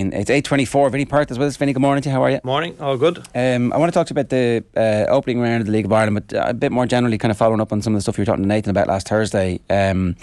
It's 8:24. Vinny Perth is with us. Vinny, good morning to you. How are you? Morning, all good. I want to talk to you about the opening round of the League of Ireland, but a bit more generally, kind of following up on some of the stuff you were talking to Nathan about last Thursday. There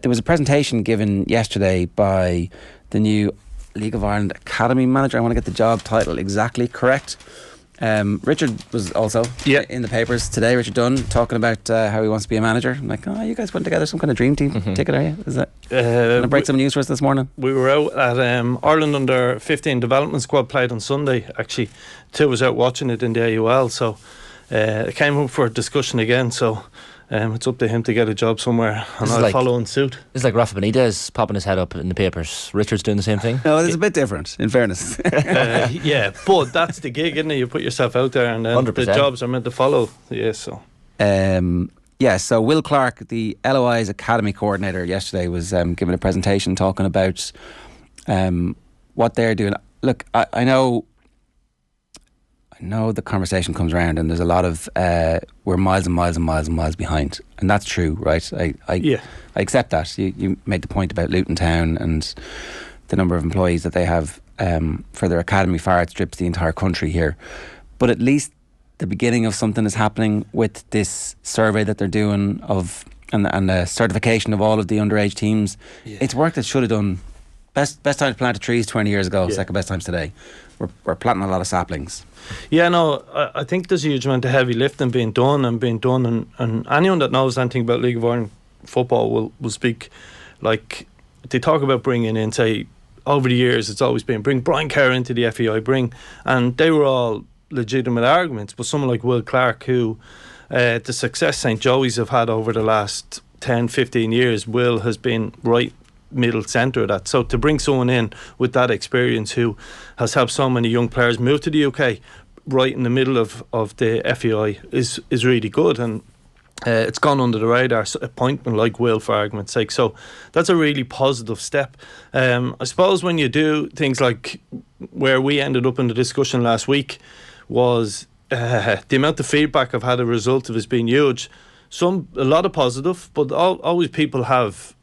was a presentation given yesterday by the new League of Ireland Academy manager. I want to get the job title exactly correct. Richard was also in the papers today. Richard Dunn talking about how he wants to be a manager. I'm like, you guys put together some kind of dream team ticket, are you? Is that going to break some news for us this morning? We were out at Ireland under 15 development squad played on Sunday. Actually, Till was out watching it in the AUL, so it came up for a discussion again. So it's up to him to get a job somewhere, and I'll follow in suit. It's like Rafa Benitez popping his head up in the papers. Richard's doing the same thing. No, it's a bit different, in fairness. Yeah, but that's the gig, isn't it? You put yourself out there, and then 100%. The jobs are meant to follow. Yeah, so. So Will Clark, the LOI's academy coordinator, yesterday was giving a presentation talking about what they're doing. Look, I know the conversation comes around, and there's a lot of we're miles and miles and miles and miles behind, and that's true, right? I accept that. You made the point about Luton Town and the number of employees that they have for their academy far outstrips the entire country here, but at least the beginning of something is happening with this survey that they're doing of and the certification of all of the underage teams. It's work that should have done. Best time to plant trees 20 years ago. Second best times today. We're planting a lot of saplings. Yeah, no, I think there's a huge amount of heavy lifting being done, and anyone that knows anything about League of Ireland football will speak. Like, they talk about bringing in, say, over the years it's always been bring Brian Kerr into the FEI, and they were all legitimate arguments, but someone like Will Clark, who the success St. Joey's have had over the last 10-15 years, Will has been right middle centre of that. So to bring someone in with that experience who has helped so many young players move to the UK right in the middle of the FEI is really good, and it's gone under the radar, appointment like Will, for argument's sake. So that's a really positive step. I suppose when you do things like where we ended up in the discussion last week was the amount of feedback I've had as a result of it has been huge. A lot of positive, but always people have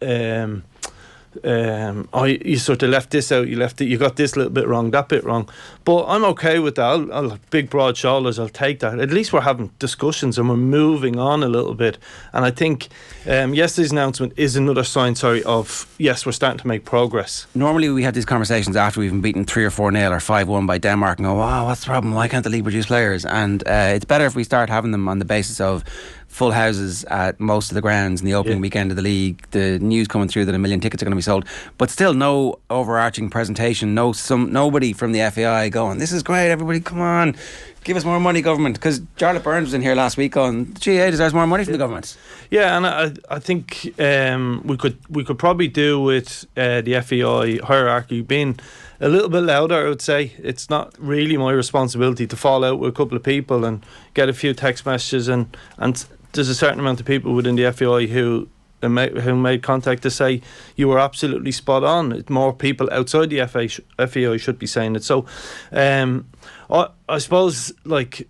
you sort of left this out, you got this little bit wrong, that bit wrong, but I'm okay with that. I'll have big broad shoulders, I'll take that. At least we're having discussions and we're moving on a little bit, and I think yesterday's announcement is another sign of yes, we're starting to make progress. Normally we have these conversations after we've been beaten 3 or 4-0 or 5-1 by Denmark and go, what's the problem, why can't the league produce players? And it's better if we start having them on the basis of full houses at most of the grounds in the opening weekend of the league, the news coming through that 1 million tickets are going to be sold, but still no overarching presentation, nobody from the FAI going, this is great, everybody come on, give us more money, government. Because Charlotte Burns was in here last week going, the GAA deserves more money from the government. Yeah, and I think we could probably do with the FAI hierarchy being a little bit louder. I would say it's not really my responsibility to fall out with a couple of people and get a few text messages, and there's a certain amount of people within the FAI who made contact to say you were absolutely spot on. More people outside the FAI should be saying it. So I suppose, like,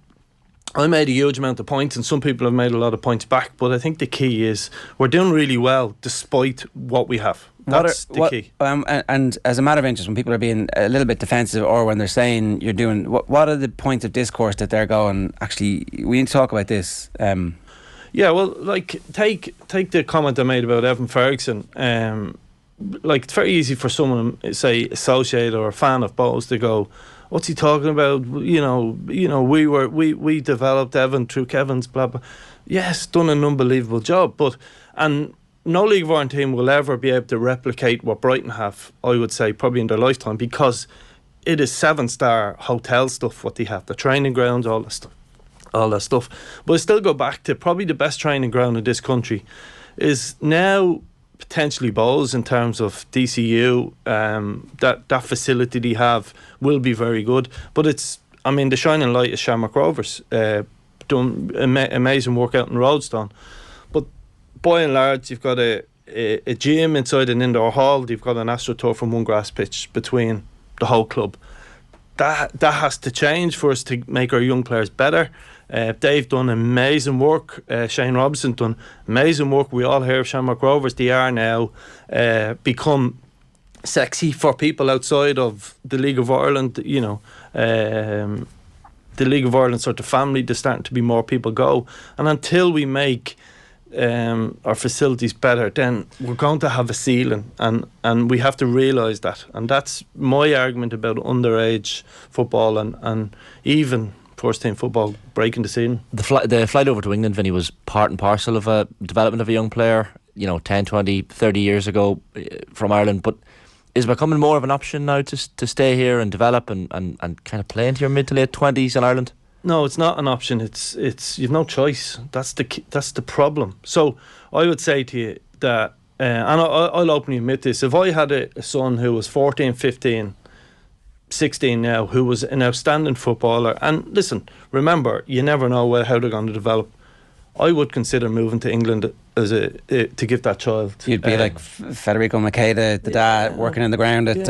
I made a huge amount of points and some people have made a lot of points back, but I think the key is we're doing really well despite what we have. That's the key. And as a matter of interest, when people are being a little bit defensive or when they're saying you're doing, what are the points of discourse that they're going, actually we need to talk about this? Yeah, well, like, take the comment I made about Evan Ferguson. Like, it's very easy for someone, say, associate or a fan of Bows to go, what's he talking about? You know, we developed Evan through Kevin's blah blah. Yes, done an unbelievable job, and no League of Ireland team will ever be able to replicate what Brighton have, I would say, probably in their lifetime, because it is 7-star hotel stuff what they have, the training grounds, all that stuff. But I still go back to probably the best training ground in this country is now potentially Bowls in terms of DCU. That facility they have will be very good, but the shining light is Shamrock Rovers, done amazing work out in Roadstone. But by and large, you've got a gym inside an indoor hall. You've got an AstroTurf and one grass pitch between the whole club. That has to change for us to make our young players better. They've done amazing work. Shane Robinson done amazing work. We all hear of Shamrock Rovers. They are now become sexy for people outside of the League of Ireland. You know, the League of Ireland sort of family, there's starting to be more people go, and until we make our facilities better, then we're going to have a ceiling, and we have to realise that. And that's my argument about underage football and even first team football breaking the ceiling. The flight over to England, Vinny, was part and parcel of a development of a young player, 10, 20, 30 years ago from Ireland, but is becoming more of an option now to stay here and develop and kind of play into your mid to late 20s in Ireland? No, it's not an option. It's you've no choice. That's the problem. So I would say to you that, and I'll openly admit this, if I had a son who was 14, 15, 16 now, who was an outstanding footballer, and listen, remember, you never know how they're going to develop, I would consider moving to England as to give that child. You'd be like Federico Makeda, the dad, working in the ground at.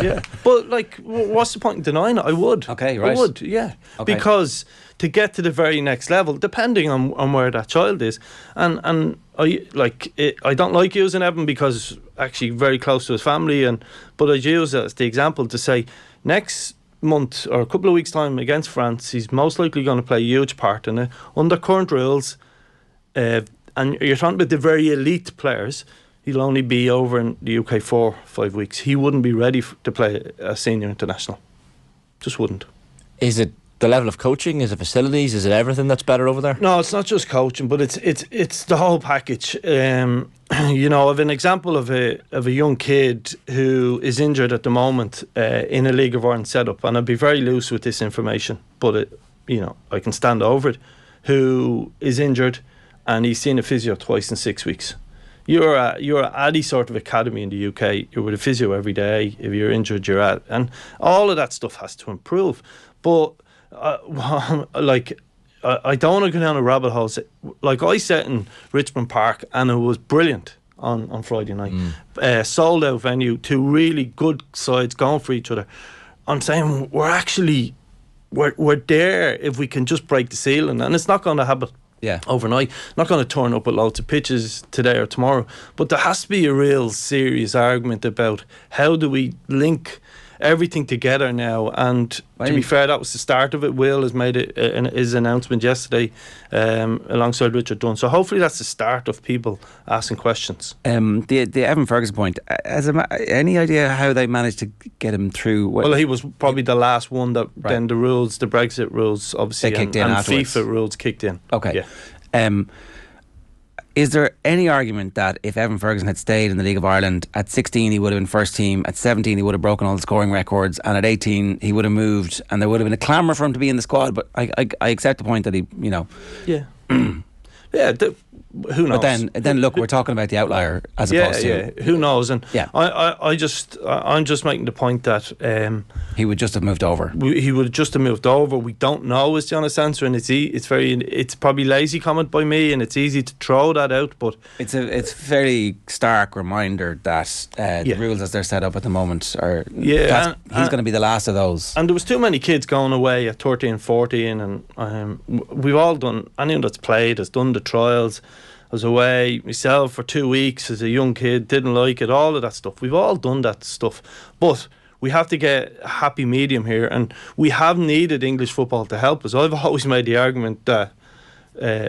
Yeah, but like, what's the point in denying it? I would. Okay, right. I would, yeah, okay. Because to get to the very next level, depending on where that child is, and I don't like using Evan because actually very close to his family, but I use it as the example to say next month or a couple of weeks' time against France, he's most likely going to play a huge part in it under current rules. And you're talking about the very elite players, he'll only be over in the UK 4-5 weeks. He wouldn't be ready to play a senior international. Just wouldn't. Is it the level of coaching? Is it facilities? Is it everything that's better over there? No, it's not just coaching, but it's the whole package. I've an example of a young kid who is injured at the moment in a League of Ireland setup, and I'd be very loose with this information, but I can stand over it. Who is injured, and he's seen a physio twice in 6 weeks. You're at any sort of academy in the UK, you're with a physio every day. If you're injured, you're at, and all of that stuff has to improve. But I don't want to go down a rabbit hole. Like I sat in Richmond Park, and it was brilliant on Friday night. Sold out venue, two really good sides going for each other. I'm saying we're there if we can just break the ceiling, and it's not going to happen overnight. Not going to turn up with loads of pitches today or tomorrow, but there has to be a real serious argument about how do we link everything together now. And to be fair, that was the start of it. Will has made his announcement yesterday alongside Richard Dunn, so hopefully that's the start of people asking questions. The Evan Ferguson point, any idea how they managed to get him through? Well, he was probably the last one that then the Brexit rules obviously kicked in, and FIFA rules kicked in. Okay. Yeah. Is there any argument that if Evan Ferguson had stayed in the League of Ireland, at 16 he would have been first team, at 17 he would have broken all the scoring records, and at 18 he would have moved, and there would have been a clamour for him to be in the squad? But I accept the point that he, Yeah. Yeah, who knows? But then look, we're talking about the outlier as opposed to who knows? And I'm just making the point that he would just have moved over. He would just have moved over. We don't know is the honest answer, and it's probably lazy comment by me, and it's easy to throw that out. But it's a very stark reminder that the rules as they're set up at the moment are he's going to be the last of those. And there was too many kids going away at 13, 14, and we've all done. Anyone that's played has done the trials. I was away myself for 2 weeks as a young kid, didn't like it, all of that stuff. We've all done that stuff, but we have to get a happy medium here, and we have needed English football to help us. I've always made the argument that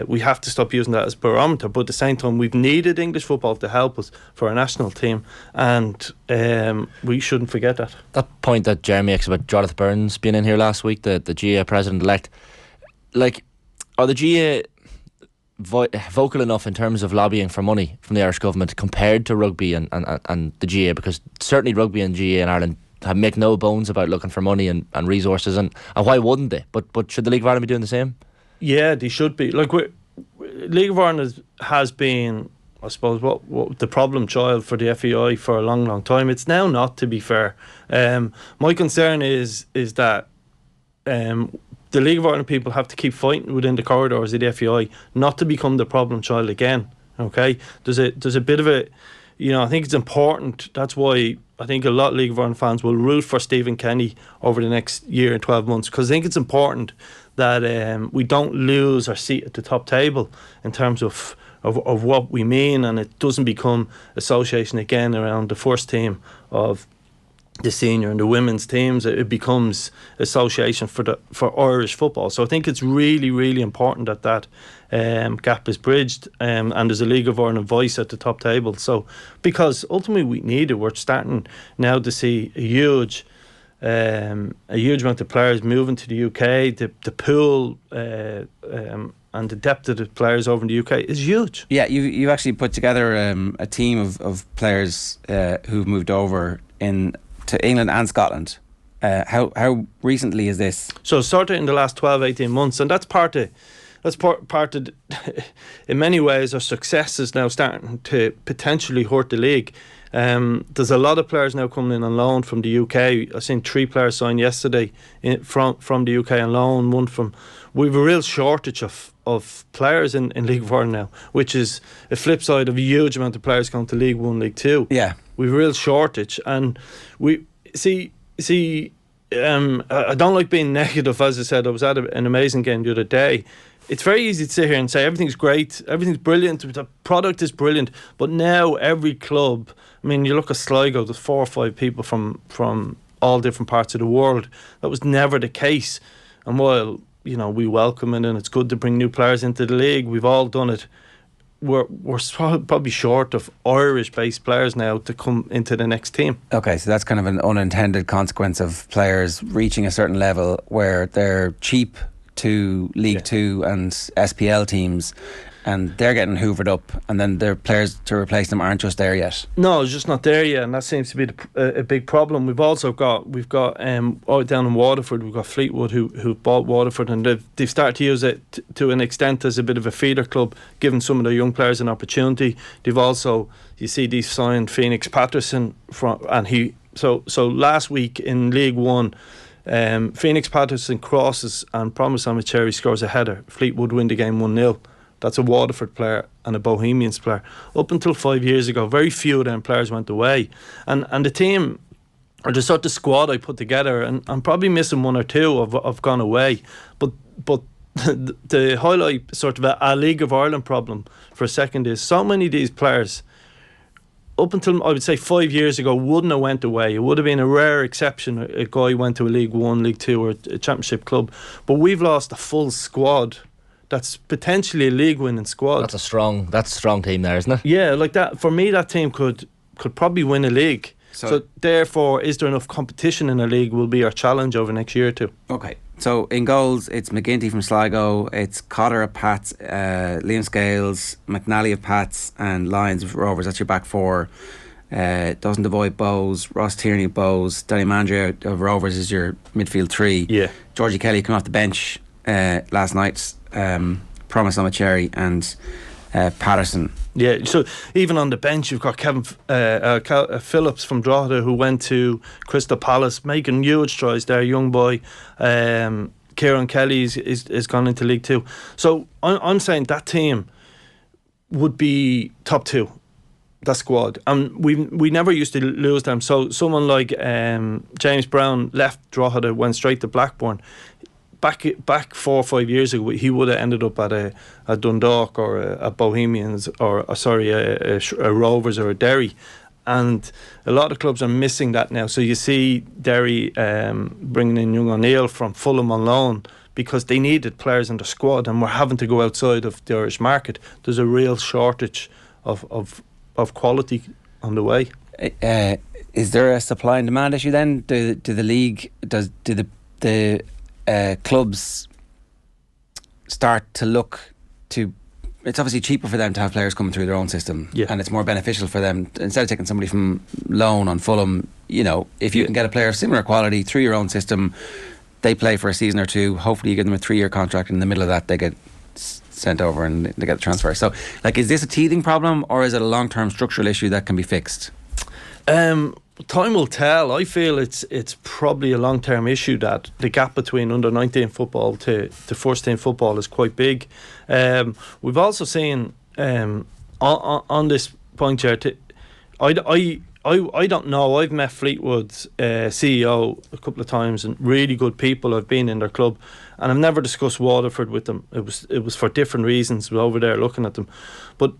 we have to stop using that as barometer, but at the same time we've needed English football to help us for our national team, and we shouldn't forget that. That point that Jeremy makes about Jonathan Burns being in here last week, the GA president-elect, are the GA vocal enough in terms of lobbying for money from the Irish government compared to rugby and the GA? Because certainly rugby and GA in Ireland make no bones about looking for money and resources, and why wouldn't they? But should the League of Ireland be doing the same? Yeah, they should be. League of Ireland has been, I suppose, what the problem child for the FAI for a long, long time. It's now not, to be fair. My concern is that the League of Ireland people have to keep fighting within the corridors of the FAI not to become the problem child again. Okay, there's a bit of a, I think it's important. That's why I think a lot of League of Ireland fans will root for Stephen Kenny over the next year and 12 months, because I think it's important that we don't lose our seat at the top table in terms of what we mean, and it doesn't become association again around the first team of the senior and the women's teams, it becomes association for Irish football. So I think it's really, really important that gap is bridged, and there's a League of Ireland voice at the top table. So because ultimately we need it. We're starting now to see a huge amount of players moving to the UK. The pool and the depth of the players over in the UK is huge. Yeah, you actually put together a team of players who've moved over to England and Scotland. How recently is this? So it started in the last 12-18 months, and that's part of in many ways our success is now starting to potentially hurt the league. There's a lot of players now coming in on loan from the UK. I've seen 3 players sign yesterday from the UK on loan. We've a real shortage of players in League of Ireland now, which is a flip side of a huge amount of players going to League 1, League 2. Yeah. We've a real shortage, and we see. I don't like being negative. As I said, I was at an amazing game the other day. It's very easy to sit here and say everything's great, everything's brilliant, the product is brilliant, but now every club, I mean, you look at Sligo, there's 4 or 5 people from all different parts of the world. That was never the case. And while, you know, we welcome it and it's good to bring new players into the league, we've all done it. We're probably short of Irish-based players now to come into the next team. Okay, so that's kind of an unintended consequence of players reaching a certain level where they're cheap to League 2 and SPL teams, and they're getting hoovered up, and then their players to replace them aren't just there yet. No, it's just not there yet, and that seems to be a big problem. We've got down in Waterford, we've got Fleetwood who bought Waterford, and they've started to use it to an extent as a bit of a feeder club, giving some of their young players an opportunity. They've also, you see, they've signed Phoenix Patterson so last week in League 1, Phoenix Patterson crosses and Promise Cherry scores a header. Fleetwood win the game 1-0. That's a Waterford player and a Bohemians player. Up until 5 years ago, very few of them players went away. And the team, or the sort of squad I put together, and I'm probably missing 1 or 2 have gone away. But the highlight sort of a League of Ireland problem for a second is so many of these players, up until I would say 5 years ago, wouldn't have went away. It would have been a rare exception. A guy went to a League 1, League 2 or a Championship club. But we've lost a full squad. That's potentially a league winning squad. That's a strong team there, isn't it? Yeah, like that. For me, that team could probably win a league. So therefore, is there enough competition in a league will be our challenge over the next year or two. Okay. So in goals, it's McGinty from Sligo, it's Cotter at Pats, Liam Scales, McNally of Pats, and Lyons of Rovers. That's your back 4. Doesn't avoid Bowes, Ross Tierney of Bowes, Danny Mandria of Rovers is your midfield 3. Yeah. Georgie Kelly coming off the bench last night. Promise Cherry and Patterson. Yeah, so even on the bench you've got Kevin Phillips from Drogheda, who went to Crystal Palace, making huge strides there, young boy. Kieran Kelly is gone into League 2. So I'm saying that team would be top 2, that squad, and we never used to lose them. So someone like James Brown left Drogheda, went straight to Blackburn. Back 4 or 5 years ago, he would have ended up at a Dundalk or a Bohemians or a Rovers or a Derry, and a lot of clubs are missing that now. So you see Derry bringing in young O'Neill from Fulham on loan because they needed players in their squad, and we're having to go outside of the Irish market. There's a real shortage of quality on the way. Is there a supply and demand issue then? Do the league do the clubs start to look to, it's obviously cheaper for them to have players coming through their own system, and it's more beneficial for them instead of taking somebody from loan on Fulham. You know, if you can get a player of similar quality through your own system, they play for a season or 2, hopefully you give them a 3-year contract, and in the middle of that they get sent over and they get the transfer. So like, is this a teething problem or is it a long-term structural issue that can be fixed? Time will tell. I feel it's probably a long-term issue, that the gap between under-19 football to first team football is quite big. We've also seen on this point here, I don't know. I've met Fleetwood's CEO a couple of times, and really good people. I've been in their club, and I've never discussed Waterford with them. It was for different reasons. We're over there looking at them, but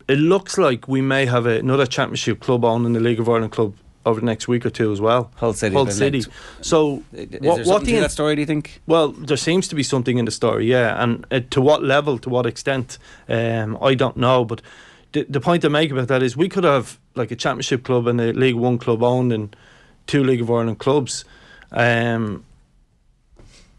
it looks like we may have another Championship club on in the League of Ireland club over the next week or two as well. Hull City. So is there something to that story, do you think? Well, there seems to be something in the story, yeah. And to what level, to what extent, I don't know. But the point I make about that is we could have like a Championship club and a League One club owned and 2 League of Ireland clubs.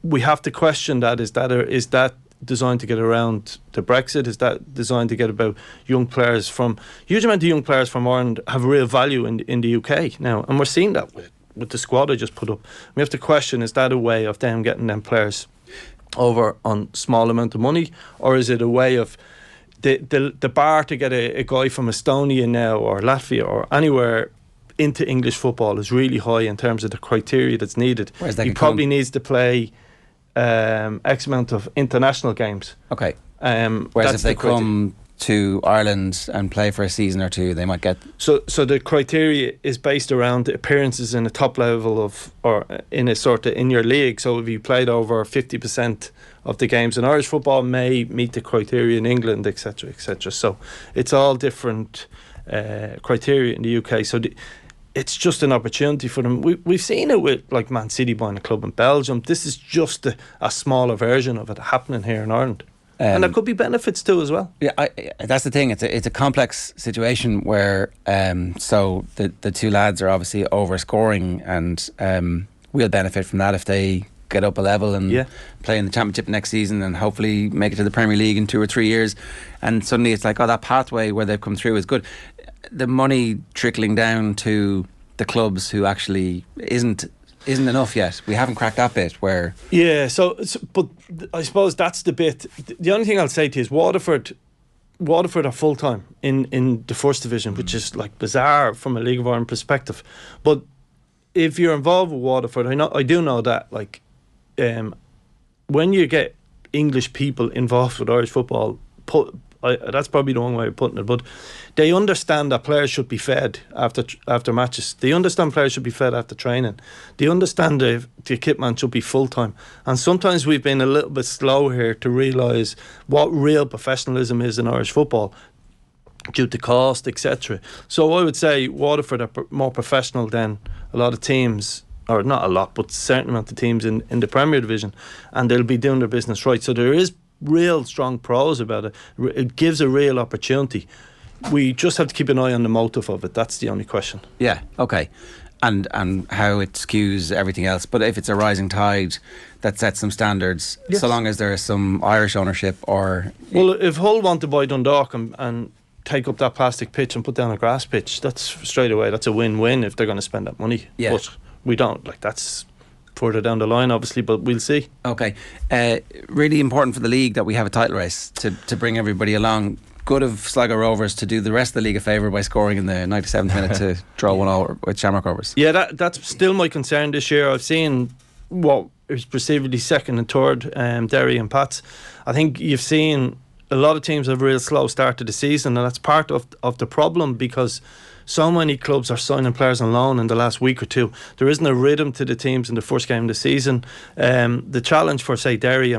We have to question that. Is that designed to get around the Brexit? Is that designed to get about young players from huge amount of young players from Ireland have real value in the UK now, and we're seeing that with the squad I just put up. We have to question, is that a way of them getting them players over on small amount of money, or is it a way of the bar to get a guy from Estonia now or Latvia or anywhere into English football is really high in terms of the criteria that's needed. He probably needs to play X amount of international games. Okay. Whereas if they come to Ireland and play for a season or two, they might get... So the criteria is based around appearances in a top level of, or in a sort of, in your league. So if you played over 50% of the games in Irish football, may meet the criteria in England, etc., etc. So it's all different criteria in the UK. So it's just an opportunity for them. We've seen it with like Man City buying a club in Belgium. This is just a smaller version of it happening here in Ireland. And there could be benefits too as well. Yeah, that's the thing. It's a complex situation where so the 2 lads are obviously over scoring, and we'll benefit from that if they get up a level and play in the Championship next season and hopefully make it to the Premier League in 2 or 3 years. And suddenly it's like, that pathway where they've come through is good. The money trickling down to the clubs who actually isn't enough yet. We haven't cracked that bit where... Yeah, so but I suppose that's the bit. The only thing I'll say to you is Waterford are full-time in the first division, which is like bizarre from a League of Ireland perspective. But if you're involved with Waterford, I do know that like when you get English people involved with Irish football, that's probably the wrong way of putting it, but they understand that players should be fed after matches. They understand players should be fed after training. They understand the kit man should be full-time. And sometimes we've been a little bit slow here to realise what real professionalism is in Irish football due to cost, etc. So I would say Waterford are more professional than a lot of teams, or not a lot, but a certain amount of teams in the Premier Division, and they'll be doing their business right. So there is real strong pros about it. It gives a real opportunity. We just have to keep an eye on the motive of it. That's the only question. Yeah, okay. And how it skews everything else. But if it's a rising tide that sets some standards, so long as there is some Irish ownership or... Well, if Hull want to buy Dundalk and take up that plastic pitch and put down a grass pitch, that's straight away, that's a win-win if they're going to spend that money. Yeah. But we don't. Like, that's further down the line, obviously, but we'll see. Okay. Really important for the league that we have a title race to bring everybody along. Good of Sligo Rovers to do the rest of the league a favour by scoring in the 97th minute to draw 1-0 with Shamrock Rovers. Yeah, that's still my concern this year. I've seen what is perceivably second and third, Derry and Pats. I think you've seen a lot of teams have a real slow start to the season, and that's part of the problem, because so many clubs are signing players on loan in the last week or two. There isn't a rhythm to the teams in the first game of the season. The challenge for, say, Derry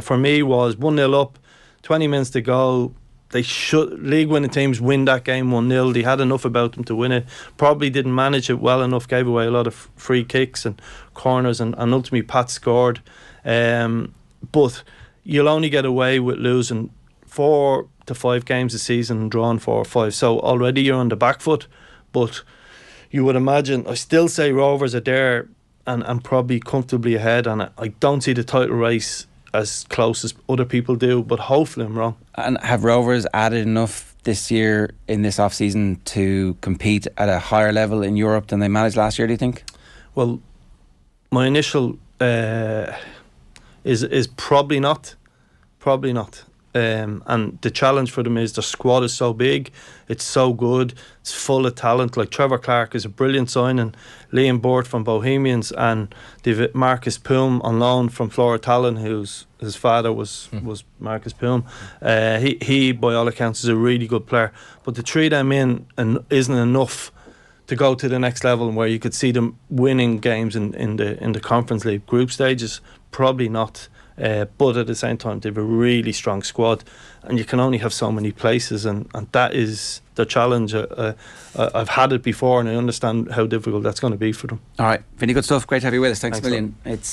for me was 1-0 up, 20 minutes to go. They should, league winning teams win that game 1-0. They had enough about them to win it. Probably didn't manage it well enough, gave away a lot of free kicks and corners, and ultimately Pat scored. But you'll only get away with losing 4 to 5 games a season and drawing 4 or 5. So already you're on the back foot. But you would imagine, I still say Rovers are there and probably comfortably ahead, and I don't see the title race as close as other people do, but hopefully I'm wrong. And have Rovers added enough this year in this off-season to compete at a higher level in Europe than they managed last year, do you think? Well, my initial is probably not. And the challenge for them is their squad is so big, it's so good, it's full of talent. Like Trevor Clark is a brilliant signing, Liam Burt from Bohemians, and they've Marcus Poom on loan from Flora Tallinn, whose his father was Marcus Poom. He by all accounts is a really good player, but to treat them in and isn't enough to go to the next level where you could see them winning games in the Conference League group stages. Probably not. but at the same time they have a really strong squad, and you can only have so many places, and that is the challenge. I've had it before, and I understand how difficult that's going to be for them. All right, Vinny, good stuff. Great to have you with us. Thanks a Thanks million. It's